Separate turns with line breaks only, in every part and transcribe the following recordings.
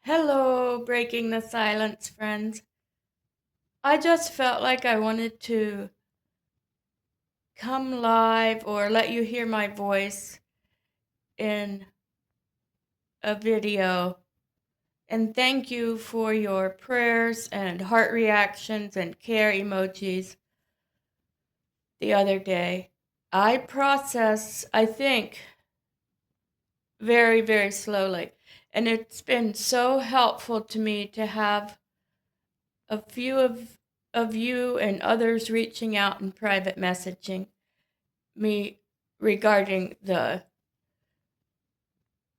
Hello, breaking the silence, friends. I just felt like I wanted to come live or let you hear my voice in a video. And thank you for your prayers and heart reactions and care emojis the other day. I process, I think, very, very slowly. And it's been so helpful to me to have a few of you and others reaching out and private messaging me regarding the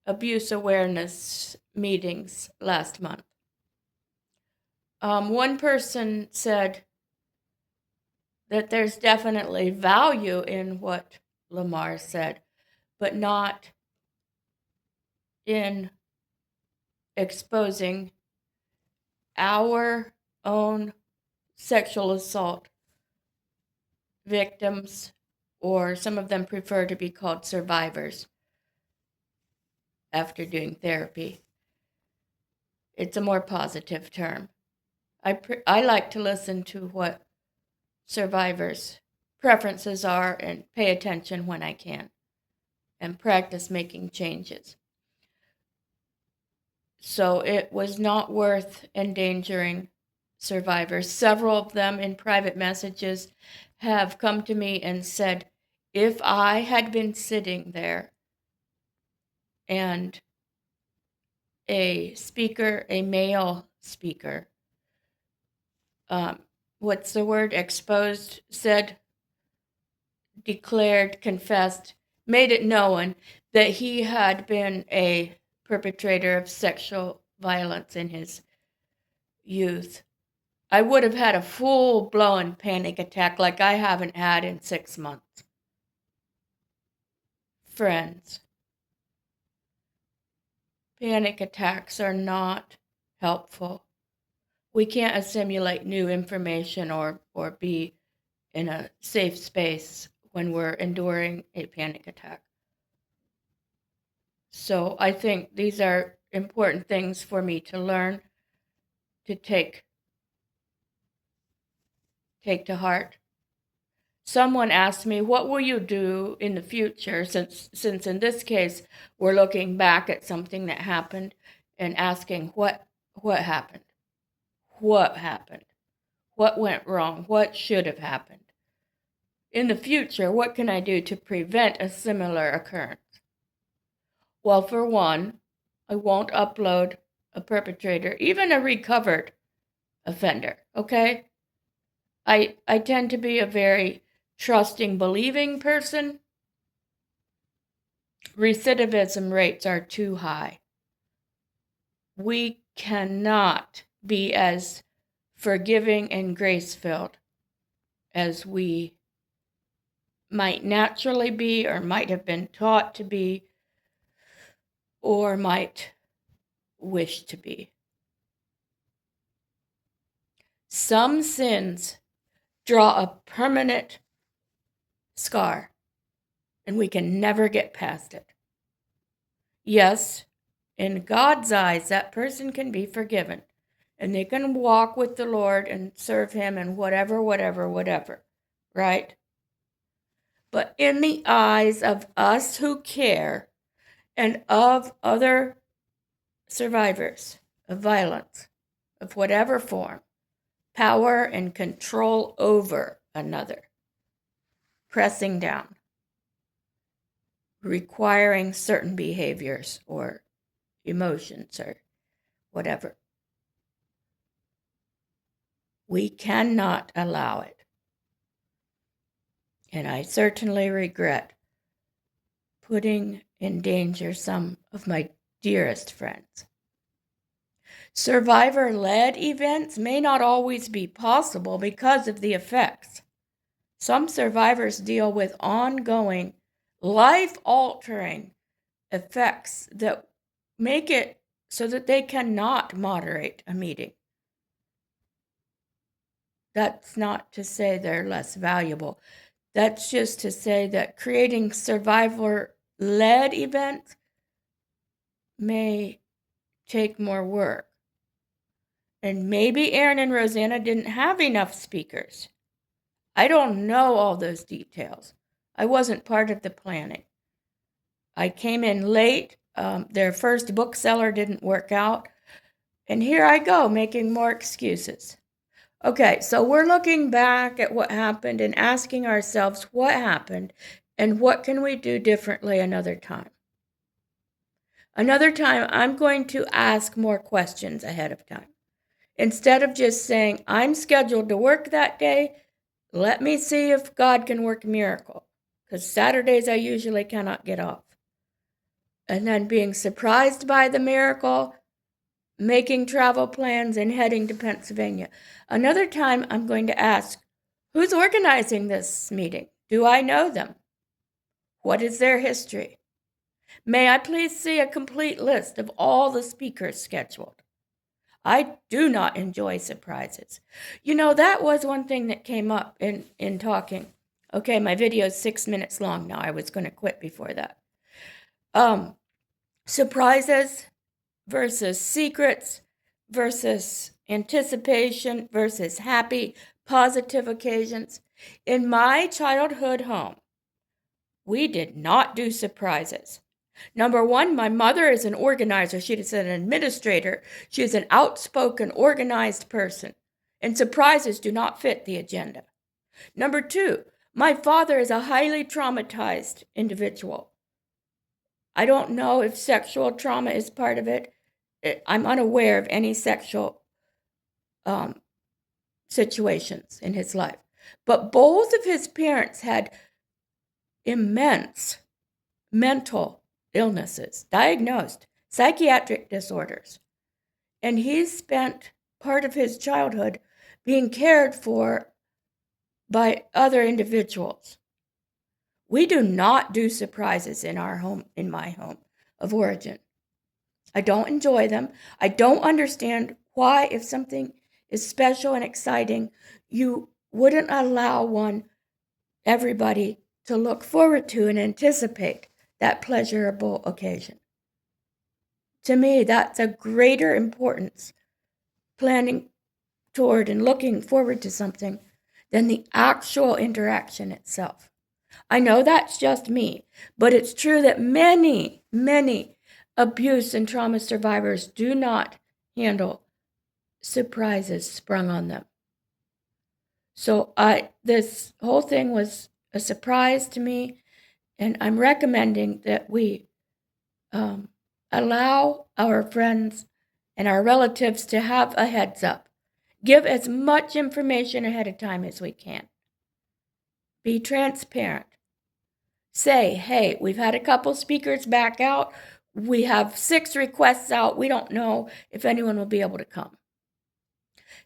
abuse awareness meetings last month. One person said that there's definitely value in what Lamar said, but not in exposing our own sexual assault victims, or some of them prefer to be called survivors after doing therapy. It's a more positive term. I like to listen to what survivors' preferences are and pay attention when I can and practice making changes. So it was not worth endangering survivors. Several of them in private messages have come to me and said, if I had been sitting there and a speaker, a male speaker, what's the word, exposed, said, declared, confessed, made it known that he had been a perpetrator of sexual violence in his youth, I would have had a full-blown panic attack like I haven't had in 6 months. Friends, panic attacks are not helpful. We can't assimilate new information or be in a safe space when we're enduring a panic attack. So I think these are important things for me to learn, to take to heart. Someone asked me, what will you do in the future, since in this case we're looking back at something that happened and asking what happened? What happened? What went wrong? What should have happened? In the future, what can I do to prevent a similar occurrence? Well, for one, I won't upload a perpetrator, even a recovered offender, okay? I tend to be a very trusting, believing person. Recidivism rates are too high. We cannot be as forgiving and grace-filled as we might naturally be, or might have been taught to be, or might wish to be. Some sins draw a permanent scar, and we can never get past it. Yes, in God's eyes, that person can be forgiven, and they can walk with the Lord and serve Him and whatever, right? But in the eyes of us who care and of other survivors of violence of whatever form, power and control over another, pressing down, requiring certain behaviors or emotions or whatever, we cannot allow it. And I certainly regret putting in danger some of my dearest friends. Survivor-led events may not always be possible because of the effects. Some survivors deal with ongoing, life-altering effects that make it so that they cannot moderate a meeting. That's not to say they're less valuable. That's just to say that creating survivor-led events may take more work. And maybe Aaron and Rosanna didn't have enough speakers. I don't know all those details. I wasn't part of the planning. I came in late. Their first bookseller didn't work out. And here I go, making more excuses. Okay, so we're looking back at what happened and asking ourselves what happened and what can we do differently another time. Another time, I'm going to ask more questions ahead of time. Instead of just saying, I'm scheduled to work that day, let me see if God can work a miracle. Because Saturdays I usually cannot get off. And then being surprised by the miracle, making travel plans, and heading to Pennsylvania. Another time I'm going to ask, who's organizing this meeting? Do I know them? What is their history? May I please see a complete list of all the speakers scheduled? I do not enjoy surprises. You know, that was one thing that came up in talking. Okay, my video is 6 minutes long now. I was going to quit before that. Surprises versus secrets versus anticipation versus happy, positive occasions. In my childhood home, we did not do surprises. Number one, my mother is an organizer. She is an administrator. She is an outspoken, organized person. And surprises do not fit the agenda. Number two, my father is a highly traumatized individual. I don't know if sexual trauma is part of it. I'm unaware of any sexual situations in his life. But both of his parents had immense mental illnesses, diagnosed psychiatric disorders. And he spent part of his childhood being cared for by other individuals. We do not do surprises in our home, in my home of origin. I don't enjoy them. I don't understand why, if something is special and exciting, you wouldn't allow everybody to look forward to and anticipate that pleasurable occasion. To me, that's a greater importance, planning toward and looking forward to something, than the actual interaction itself. I know that's just me, but it's true that many, many abuse and trauma survivors do not handle surprises sprung on them. So this whole thing was a surprise to me, and I'm recommending that we allow our friends and our relatives to have a heads up. Give as much information ahead of time as we can. Be transparent. Say, hey, we've had a couple speakers back out. We have 6 requests out. We don't know if anyone will be able to come.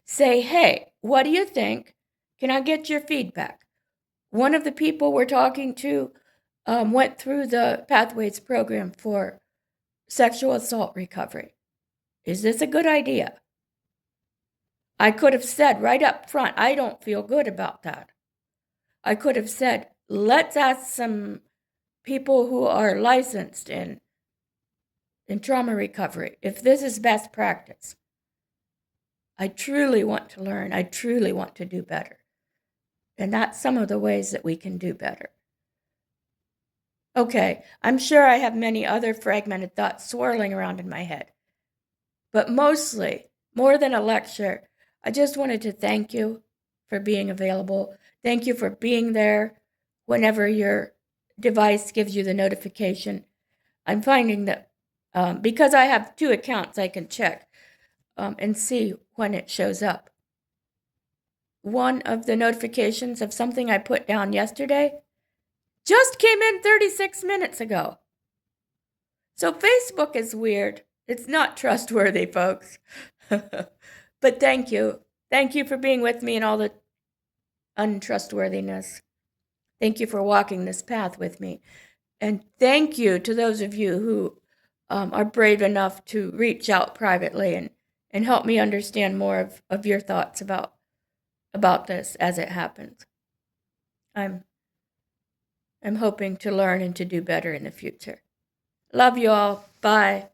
Say, hey, what do you think? Can I get your feedback? One of the people we're talking to went through the Pathways program for sexual assault recovery. Is this a good idea? I could have said right up front, I don't feel good about that. I could have said, let's ask some people who are licensed in trauma recovery if this is best practice. I truly want to learn. I truly want to do better. And that's some of the ways that we can do better. Okay, I'm sure I have many other fragmented thoughts swirling around in my head. But mostly, more than a lecture, I just wanted to thank you for being available. Thank you for being there whenever your device gives you the notification. I'm finding that because I have 2 accounts, I can check and see when it shows up. One of the notifications of something I put down yesterday just came in 36 minutes ago. So Facebook is weird. It's not trustworthy, folks. But thank you. Thank you for being with me in all the untrustworthiness. Thank you for walking this path with me. And thank you to those of you who are brave enough to reach out privately and help me understand more of your thoughts about this as it happens. I'm hoping to learn and to do better in the future. Love you all. Bye.